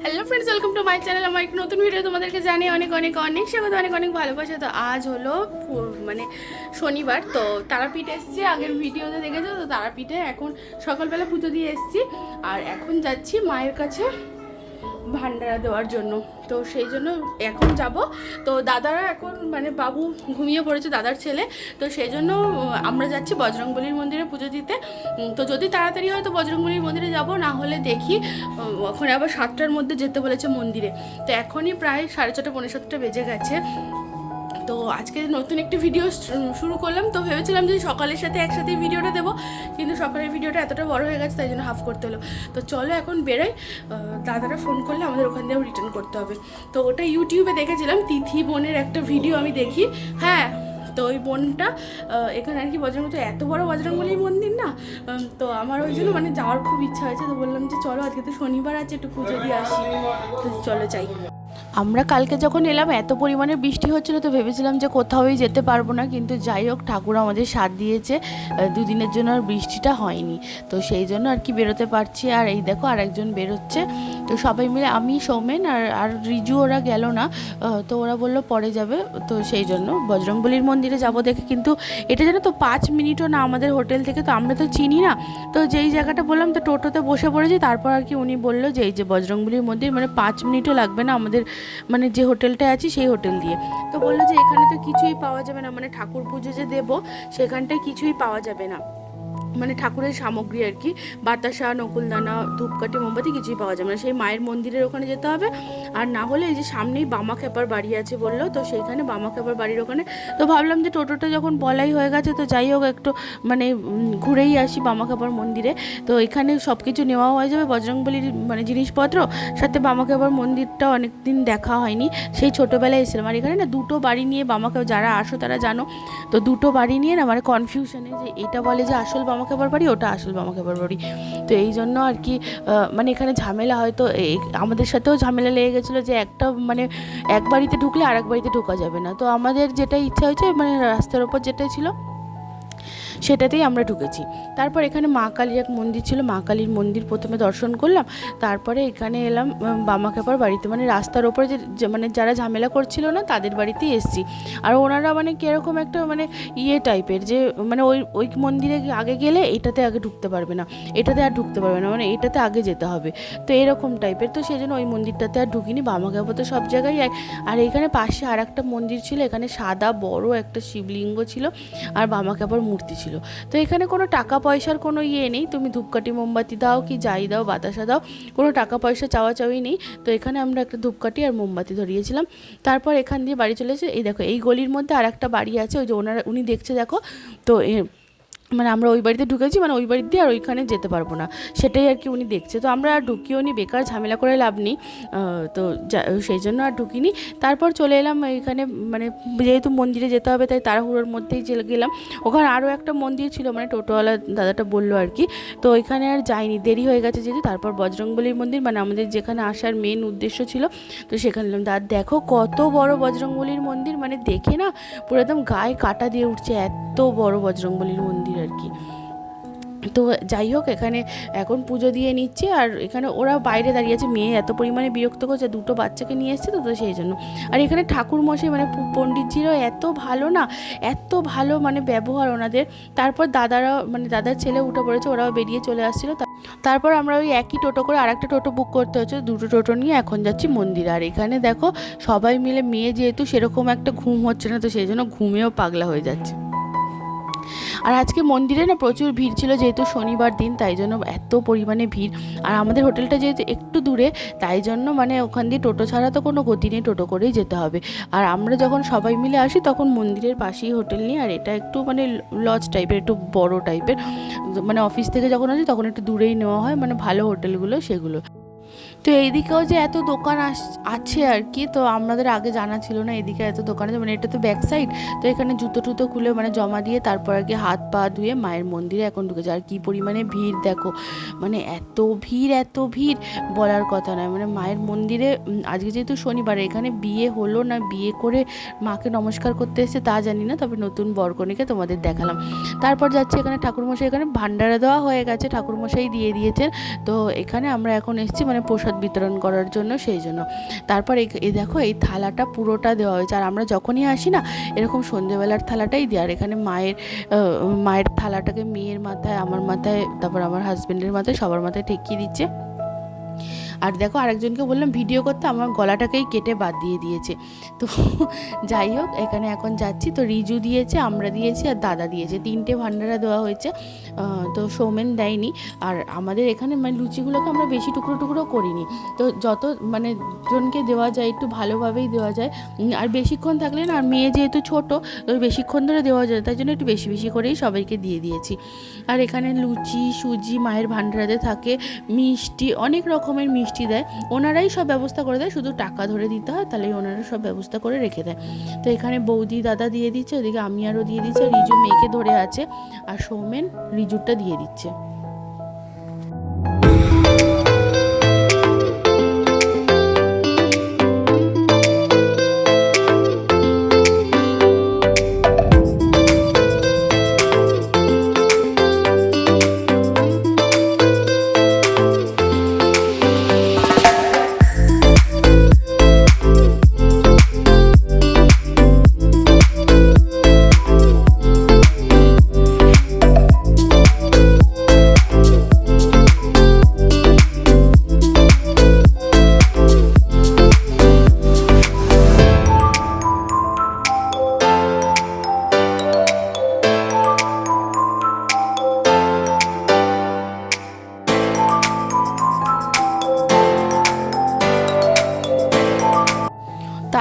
Hello friends, welcome to my channel. আমার একটা নতুন ভিডিও তোমাদেরকে জানিয়ে অনেক অনেক অনেক স্বাগত, অনেক অনেক ভালোবাসা। তো আজ হলো মানে শনিবার, তো তারাপীঠ এসছি। আগের ভিডিওতে দেখেছো তো তারাপীঠে এখন সকালবেলা পুজো দিয়ে এসছি, আর এখন যাচ্ছি মায়ের কাছে ভান্ডারা দেওয়ার জন্য। তো সেই জন্য এখন যাব। তো দাদারা এখন মানে বাবু ঘুমিয়ে পড়েছে, দাদার ছেলে। তো সেই জন্য আমরা যাচ্ছি বজরংবলীর মন্দিরে পুজো দিতে। তো যদি তাড়াতাড়ি হয় তো বজরংবলীর মন্দিরে যাব, না হলে দেখি ওখানে আবার 7টার মধ্যে যেতে বলেছে মন্দিরে। তো এখনই প্রায় 6:30 পৌনে 7টা বেজে গেছে। তো আজকে নতুন একটি ভিডিও শুরু করলাম। তো ভেবেছিলাম যে সকালের সাথে একসাথে ভিডিওটা দেবো, কিন্তু সকালের ভিডিওটা এতটা বড় হয়ে গেছে, তাই জন্য হাফ করতে হলো। তো চলো এখন বেরোই। দাদারা ফোন করলে আমাদের ওখান দিয়েও রিটার্ন করতে হবে। তো ওটা ইউটিউবে দেখেছিলাম, তিথি বোনের একটা ভিডিও আমি দেখি। হ্যাঁ, তো ওই বোনটা এখানে আর কি বজরংবলী, এত বড় বজরংবলী মন্দির না। তো আমার ওই জন্য মানে যাওয়ার খুব ইচ্ছা হয়েছে। তো বললাম যে চলো আজকে তো শনিবার আছে, একটু পুজো দিয়ে আসি। তো চলো যাই। আমরা কালকে যখন এলাম এত পরিমাণে বৃষ্টি হচ্ছিল, তো ভেবেছিলাম যে কোথাওই যেতে পারবো না, কিন্তু যাই হোক ঠাকুর আমাদের সাথ দিয়েছে, দুদিনের জন্য আর বৃষ্টিটা হয়নি। তো সেই জন্য আর কি বেরোতে পারছি। আর এই দেখো আরেকজন বেরোচ্ছে। তো সবাই মিলে, আমি, সৌমেন আর রিজু, ওরা গেল না। তো ওরা বললো পরে যাবে। তো সেই জন্য বজরংবলীর মন্দিরে যাব দেখে। কিন্তু এটা যেন তো 5 মিনিটও না আমাদের হোটেল থেকে, তো আমরা তো চিনি না। তো যেই জায়গাটা বললাম তো টোটোতে বসে পড়েছি। তারপর আর কি উনি বললো যে এই যে বজরংবলীর মন্দির, মানে 5 মিনিটও লাগবে না আমাদের মানে যে হোটেলটায় আছি সেই হোটেল দিয়ে। তো বললো যে এখানে তো কিছুই পাওয়া যাবে না, মানে ঠাকুর পুজো যে দেবো সেখানটায় কিছুই পাওয়া যাবে না, মানে ঠাকুরের সামগ্রী আর কি, বাতাসা, নকুলদানা, ধূপকাঠি, মোমবাতি কিছুই পাওয়া যাবে না। সেই মায়ের মন্দিরের ওখানে যেতে হবে। আর না হলে এই যে সামনেই বামা খেপার বাড়ি আছে বললো, তো সেইখানে বামা খেপার বাড়ির ওখানে। তো ভাবলাম যে টোটোটা যখন বলাই হয়ে গেছে, তো যাই হোক একটু মানে ঘুরেই আসি বামা খেপার মন্দিরে। তো এখানে সব কিছু নেওয়া হয়ে যাবে, বজরংবলীর মানে জিনিসপত্র, সাথে বামা খেপার মন্দিরটা অনেক দিন দেখা হয়নি, সেই ছোটোবেলায় এসেছিলাম। আর এখানে না দুটো বাড়ি নিয়ে বামা খেপা, যারা আসো তারা জানো, তো দুটো বাড়ি নিয়ে না মানে কনফিউশনে, যে এটা বলে যে আসল বামা খেপার বাড়ি, ওটা আসল বামা খেপার বাড়ি। তো এই জন্য আর কি মানে এখানে ঝামেলা, হয়তো আমাদের সাথেও ঝামেলা লেগে গেছিলো যে একটা মানে এক বাড়িতে ঢুকলে আর এক বাড়িতে ঢোকা যাবে না। তো আমাদের যেটা ইচ্ছা হয়েছে, মানে রাস্তার ওপর যেটা ছিল সেটাতেই আমরা ঢুকেছি। তারপর এখানে মা কালীর এক মন্দির ছিল, মা কালীর মন্দির প্রথমে দর্শন করলাম। তারপরে এখানে এলাম বামা খেপার বাড়িতে, মানে রাস্তার ওপরে যে মানে যারা ঝামেলা করছিল না তাদের বাড়িতেই এসেছি। আর ওনারা মানে কীরকম একটা মানে ইয়ে টাইপের, যে মানে ওই মন্দিরে আগে গেলে এটাতে আগে ঢুকতে পারবে না, এটাতে আর ঢুকতে পারবে না, মানে এটাতে আগে যেতে হবে। তো এরকম টাইপের। তো সেই জন্য ওই মন্দিরটাতে আর ঢুকিনি। বামা খেপা তো সব জায়গায় এক। আর এইখানে পাশে আর একটা মন্দির ছিল, এখানে সাদা বড় একটা শিবলিঙ্গ ছিল আর বামা খেপার মূর্তি ছিল। তো এখানে কোনো টাকা পয়সার কোনো ইয়ে নেই, তুমি ধূপকাঠি মোমবাতি দাও কি যাই দাও, বাতাসা দাও, কোনো টাকা পয়সা চাওয়াচাওয়ি নেই। তো এখানে আমরা একটা ধূপকাঠি আর মোমবাতি ধরিয়েছিলাম। তারপর এখান দিয়ে বাড়ি চলে এসে, এই দেখো এই গলির মধ্যে আর একটা বাড়ি আছে, ওই যে উনি দেখছে দেখো। তো মানে আমরা ওই বাড়িতে ঢুকেছি, মানে ওই বাড়ি দিয়ে আর ওইখানে যেতে পারবো না, সেটাই আর কি উনি দেখছে। তো আমরা আর ঢুকিও নি, বেকার ঝামেলা করে লাভ নেই। তো সেই জন্য আর ঢুকিনি। তারপর চলে এলাম এইখানে, মানে যেহেতু মন্দিরে যেতে হবে তাই তাড়াহুড়োর মধ্যেই চলে গেলাম। ওখানে আরও একটা মন্দির ছিল, মানে টোটোওয়ালা দাদাটা বললো আর কি। তো ওইখানে আর যাইনি, দেরি হয়ে গেছে যেহেতু। তারপর বজরংবলীর মন্দির, মানে আমাদের যেখানে আসার মেন উদ্দেশ্য ছিল, তো সেখানে এলাম। দেখো কত বড় বজরংবলীর মন্দির, মানে দেখে না পুরো একদম গায়ে কাটা দিয়ে উঠছে, এত বড় বজরংবলীর মন্দির আর কি। তো যাই হোক এখানে এখন পুজো দিয়ে নিচ্ছে। আর এখানে ওরা বাইরে দাঁড়িয়ে আছে, মেয়ে এত পরিমাণে বিরক্ত করছে, দুটো বাচ্চাকে নিয়ে এসছে, তো সেই জন্য। আর এখানে ঠাকুর মশাই মানে পণ্ডিতজিরাও এত ভালো না, এত ভালো মানে ব্যবহার ওনাদের। তারপর দাদারা মানে দাদার ছেলে উঠে পড়েছে, ওরাও বেরিয়ে চলে আসছিলো। তারপর আমরা ওই একই টোটো করে আরেকটা টোটো বুক করতে হচ্ছে, দুটো টোটো নিয়ে এখন যাচ্ছি মন্দির। আর এখানে দেখো সবাই মিলে, মেয়ে যেহেতু সেরকম একটা ঘুম হচ্ছে না, তো সেই জন্য ঘুমেও পাগলা হয়ে যাচ্ছে। আর আজকে মন্দিরে না প্রচুর ভিড় ছিল, যেহেতু শনিবার দিন, তাই জন্য এত পরিমাণে ভিড়। আর আমাদের হোটেলটা যেহেতু একটু দূরে, তাই জন্য মানে ওখান দিয়ে টোটো ছাড়া তো কোনো গতি নেই, টোটো করেই যেতে হবে। আর আমরা যখন সবাই মিলে আসি তখন মন্দিরের পাশেই হোটেল নিই। আর এটা একটু মানে লজ টাইপের, একটু বড় টাইপের, মানে অফিস থেকে যখন আসি তখন একটু দূরেই নেওয়া হয়, মানে ভালো হোটেলগুলো সেগুলো। তো এইদিকেও যে এত দোকান আছে আর কি, তো আমাদের আগে জানা ছিল না এদিকে এত দোকান আছে, মানে এটা তো ব্যাক সাইড। তো এখানে জুতো টুতো খুলে মানে জমা দিয়ে তারপর আর কি হাত পা ধুয়ে মায়ের মন্দিরে এখন ঢুকেছে। আর কি পরিমাণে ভিড় দেখো, মানে এত ভিড় বলার কথা নয়। মানে মায়ের মন্দিরে আজকে যেহেতু শনিবার, এখানে বিয়ে হলো না বিয়ে করে মাকে নমস্কার করতে এসেছে তা জানি না, তবে নতুন বরকনেকে তোমাদের দেখালাম। তারপর যাচ্ছে এখানে ঠাকুরমশাই, এখানে ভান্ডারা দেওয়া হয়ে গেছে, ঠাকুরমশাই দিয়ে দিয়েছেন। তো এখানে আমরা এখন এসেছি মানে প্রসাদ প্রসাদ বিতরণ করার জন্য, সেই জন্য। তারপর এই দেখো এই থালাটা পুরোটা দেওয়া হয়েছে, আর আমরা যখনই আসি না এরকম সন্ধ্যেবেলার থালাটাই দিই। আর এখানে মায়ের থালাটাকে মেয়ের মাথায়, আমার মাথায়, তারপর আমার হাজব্যান্ডের মাথায়, সবার মাথায় ঠেকিয়ে দিচ্ছে। আর দেখো আরেকজনকে বললাম ভিডিও করতে, আমার গলাটাকেই কেটে বাদ দিয়ে দিয়েছে। তো যাই হোক, এখানে এখন যাচ্ছি। তো রিজু দিয়েছে, আমরা দিয়েছি, আর দাদা দিয়েছে, 3টে ভান্ডারা দেওয়া হয়েছে। তো সৌমেন দেয়নি। আর আমাদের এখানে মানে লুচিগুলোকে আমরা বেশি টুকরো টুকরো করিনি, তো যত মানে জনকে দেওয়া যায় একটু ভালোভাবেই দেওয়া যায়। আর বেশিক্ষণ থাকলে না, আর মেয়ে যেহেতু ছোটো, তো বেশিক্ষণ ধরে দেওয়া যায়, তাই জন্য একটু বেশি বেশি করেই সবাইকে দিয়ে দিয়েছি। আর এখানে লুচি, সুজি মায়ের ভান্ডারাতে থাকে, মিষ্টি, অনেক রকমের মিষ্টি দেয়। ওনারাই সব ব্যবস্থা করে দেয়, শুধু টাকা ধরে দিতে হয়, তাহলে ওনারা সব ব্যবস্থা করে রেখে দেয়। তো এখানে বৌদি দাদা দিয়ে দিচ্ছে, ওদিকে আমি আরও দিয়ে দিচ্ছে, রিজু মেয়েকে ধরে আছে, আর সৌমেন রিজুরটা দিয়ে দিচ্ছে।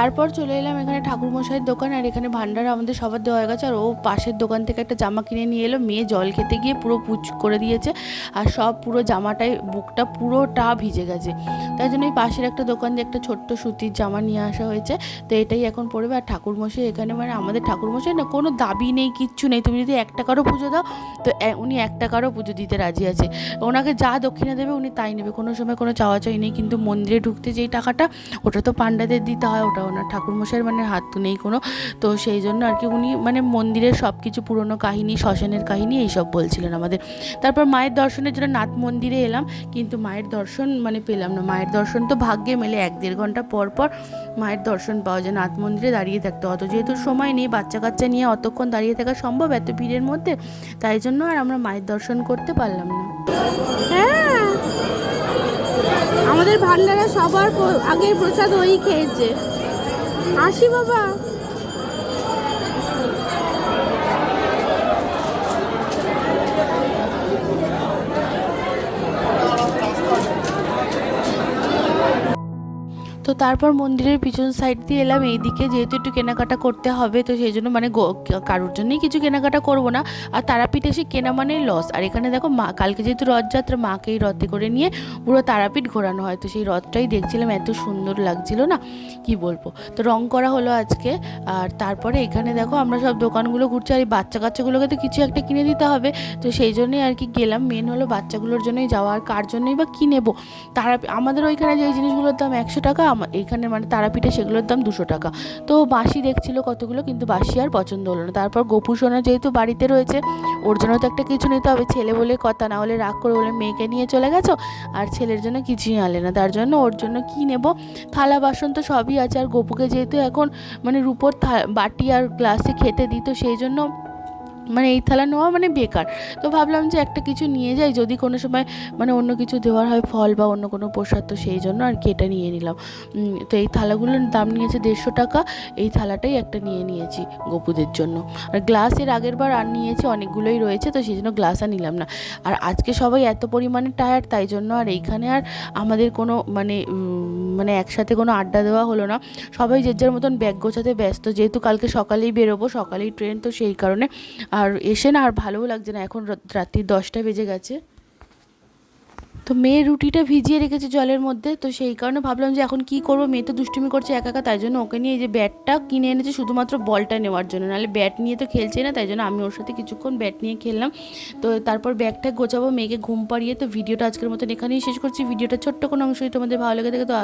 তারপর চলে এলাম এখানে ঠাকুরমশাইয়ের দোকান। আর এখানে ভান্ডারা আমাদের সবার দেওয়া হয়ে গেছে। আর ও পাশের দোকান থেকে একটা জামা কিনে নিয়ে এলো, মেয়ে জল খেতে গিয়ে পুরো পুচ করে দিয়েছে, আর সব পুরো জামাটাই, বুকটা পুরোটা ভিজে গেছে। তাই জন্য এই পাশের একটা দোকান দিয়ে একটা ছোট্ট সুতির জামা নিয়ে আসা হয়েছে, তো এটাই এখন পরবে। আর ঠাকুরমশাই এখানে, মানে আমাদের ঠাকুরমশাই না কোনো দাবি নেই, কিচ্ছু নেই, তুমি যদি 1 টাকারও পুজো দাও তো উনি 1 টাকারও পুজো দিতে রাজি আছে। ওনাকে যা দক্ষিণা দেবে উনি তাই নেবে, কোনো সময় কোনো চাওয়াচাই নেই। কিন্তু মন্দিরে ঢুকতে যেই টাকাটা, ওটা তো পাণ্ডাদের দিতে হয়, ওটা ওনার ঠাকুরমশাইয়ের মানে হাত তো নেই কোনো। তো সেই জন্য আর কি উনি মানে মন্দিরের সব কিছু পুরনো কাহিনী, শ্মশানের কাহিনী এইসব বলছিলেন আমাদের। তারপর মায়ের দর্শনের জন্য নাথ মন্দিরে এলাম, কিন্তু মায়ের দর্শন মানে পেলাম না। মায়ের দর্শন তো ভাগ্যে মেলে 1-1.5 ঘন্টা পর পর মায়ের দর্শন পাওয়া যায়। নাথ মন্দিরে দাঁড়িয়ে থাকতে, অত যেহেতু সময় নেই, বাচ্চা কাচ্চা নিয়ে অতক্ষণ দাঁড়িয়ে থাকা সম্ভব এত ভিড়ের মধ্যে, তাই জন্য আর আমরা মায়ের দর্শন করতে পারলাম না। হ্যাঁ, আমাদের ভান্ডারা সবার আগের প্রসাদ ওই খেয়েছে। আসি বাবা। তো তারপর মন্দিরের পিছন সাইড দিয়ে এলাম এইদিকে, যেহেতু একটু কেনাকাটা করতে হবে, তো সেই জন্য মানে কারোর জন্যই কিছু কেনাকাটা করব না। আর তারাপীঠ এসে কেনা মানে লস। আর এখানে দেখো মা, কালকে যেহেতু রথযাত্রা, মাকেই রথে করে নিয়ে পুরো তারাপীঠ ঘোরানো হয়, তো সেই রথটাই দেখছিলাম, এত সুন্দর লাগছিল না কি বলবো। তো রং করা হলো আজকে। আর তারপরে এখানে দেখো আমরা সব দোকানগুলো ঘুরছি, আর এই বাচ্চা কাচ্চাগুলোকে তো কিছু একটা কিনে দিতে হবে, তো সেই জন্যই আর কি গেলাম। মেন হলো বাচ্চাগুলোর জন্যই যাওয়া, আর কার জন্যই বা কী নেবো। আমাদের ওইখানে যে জিনিসগুলোর দাম 100 টাকা, এইখানে মানে তারাপীঠে সেগুলোর দাম 200 টাকা। তো বাঁশি দেখছিল কতগুলো, কিন্তু বাঁশি আর পছন্দ হলো না। তারপর গোপু সোনা যেহেতু বাড়িতে রয়েছে, ওর জন্য তো একটা কিছু নিতে হবে, ছেলে বলে কথা, না হলে রাগ করে বলে মেয়েকে নিয়ে চলে গেছো আর ছেলের জন্য কিছুই আনলে না। তার জন্য ওর জন্য কি নেব, থালা বাসন তো সবই আছে। আর গোপুকে যেহেতু এখন মানে রুপোর বাটি আর গ্লাসে খেতে দিই, তো সেই জন্য মানে এই থালা নেওয়া মানে বেকার। তো ভাবলাম যে একটা কিছু নিয়ে যাই, যদি কোনো সময় মানে অন্য কিছু দেওয়ার হয়, ফল বা অন্য কোনো প্রসাদ, তো সেই জন্য আর কি এটা নিয়ে নিলাম। তো এই থালাগুলোর দাম নিয়েছে 150 টাকা। এই থালাটাই একটা নিয়ে নিয়েছি গোপুদের জন্য। আর গ্লাস এর আগের বার আর নিয়েছি, অনেকগুলোই রয়েছে, তো সেই জন্য গ্লাস আর নিলাম না। আর আজকে সবাই এত পরিমাণে টায়ার্ড, তাই জন্য আর এইখানে আর আমাদের কোনো মানে একসাথে কোনো আড্ডা দেওয়া হলো না। সবাই যে যার মতন ব্যাগ গোছাতে ব্যস্ত, যেহেতু কালকে সকালেই বেরোবো, সকালেই ট্রেন, তো সেই কারণে আর এসে না আর ভালোও লাগছে না। এখন রাত্রি 10টা বেজে গেছে। তো মেয়ে রুটিটা ভিজিয়ে রেখেছে জলের মধ্যে, তো সেই কারণে ভাবলাম যে এখন কি করবো, মেয়ে তো দুষ্টুমি করছে একা একা, তাই জন্য ওকে নিয়ে এই যে ব্যাটটা কিনে এনেছে শুধুমাত্র বলটা নেওয়ার জন্য, নাহলে ব্যাট নিয়ে তো খেলছে না, তাই জন্য আমি ওর সাথে কিছুক্ষণ ব্যাট নিয়ে খেললাম। তো তারপর ব্যাগটা গোছাবো, মেয়েকে ঘুম পাড়িয়ে। তো ভিডিওটা আজকের মতন এখানেই শেষ করছি। ভিডিওটা ছোট্ট কোনো অংশই তোমাদের ভালো লেগে থাকে তো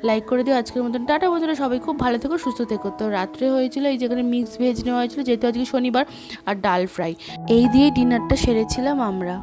লাইক করে দিও। আজকের মতন টাটা বন্ধুরা, সবাই খুব ভালো থেকো, সুস্থ থেকো। তো রাত্রে হয়েছিল এই যেখানে মিক্স ভেজ নেওয়া হয়েছিল, যেহেতু আজকে শনিবার, আর ডাল ফ্রাই, এই দিয়ে ডিনারটা সেরেছিলাম আমরা।